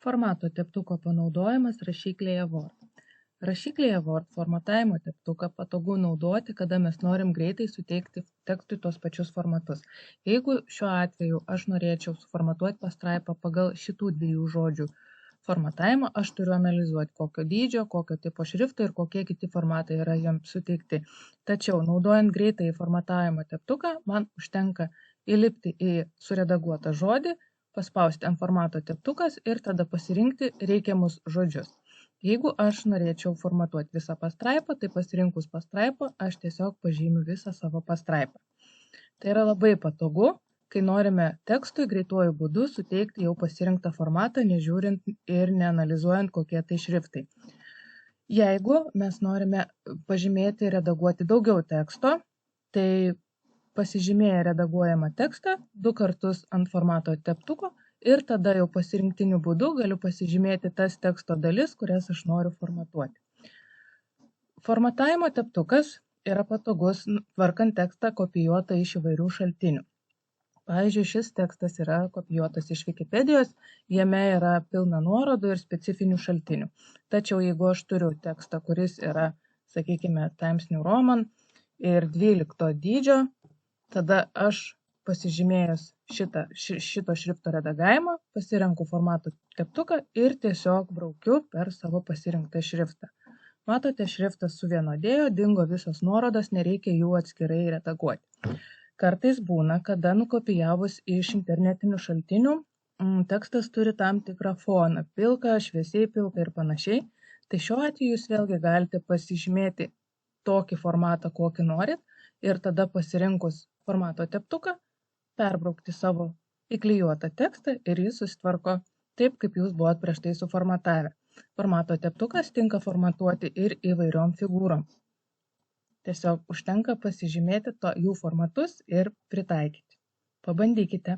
Formato teptuko panaudojimas rašyklėje Word. Rašyklėje Word formatavimo teptuką patogu naudoti, kada mes norim greitai suteikti tekstui tos pačius formatus. Jeigu šiuo atveju aš norėčiau suformatuoti pastraipą pagal šitų dviejų žodžių formatavimą, aš turiu analizuoti, kokio dydžio, kokio tipo šrifto ir kokie kiti formatai yra jiems suteikti. Tačiau, naudojant greitai formatavimo teptuką, man užtenka įlipti į suredaguotą žodį, paspausti ant formato teptukas ir tada pasirinkti reikiamus žodžius. Jeigu aš norėčiau formatuoti visą pastraipą, tai pasirinkus pastraipą, aš tiesiog pažymiu visą savo pastraipą. Tai yra labai patogu, kai norime tekstui greituoju būdu suteikti jau pasirinktą formatą, nežiūrint ir neanalizuojant, kokie tai šriftai. Jeigu mes norime pažymėti ir redaguoti daugiau teksto, tai pasižymėję redaguojamą tekstą 2 kartus ant formato teptuko ir tada jau pasirinktiniu būdu galiu pasižymėti tas teksto dalis, kurias aš noriu formatuoti. Formatavimo teptukas yra patogus tvarkant tekstą kopijuotą iš įvairių šaltinių. Pavyzdžiui, šis tekstas yra kopijuotas iš Wikipedijos, jame yra pilna nuorodų ir specifinių šaltinių. Tačiau jeigu aš turiu tekstą, kuris yra, sakykime, Times New Roman ir 12 dydžio, tada aš pasižymėjęs šito šrifto redagavimą, pasirenku formato teptuką ir tiesiog braukiu per savo pasirinktą šriftą. Matote, šriftas suvienodėjo, dingo visos nuorodos, nereikia jų atskirai redaguoti. Kartais būna, kada nukopijavus iš internetinių šaltinių, tekstas turi tam tikrą foną, pilką, šviesiai pilką ir panašiai. Tai šiuo atveju jūs vėlgi galite pasižymėti tokį formatą, kokį norit, ir tada pasirinkus formato teptuką, perbraukti savo įklijuotą tekstą ir jis susitvarko taip, kaip jūs buvot prieš tai suformatavę. Formato teptukas tinka formatuoti ir įvairiom figūrom. Tiesiog užtenka pasižymėti jų formatus ir pritaikyti. Pabandykite.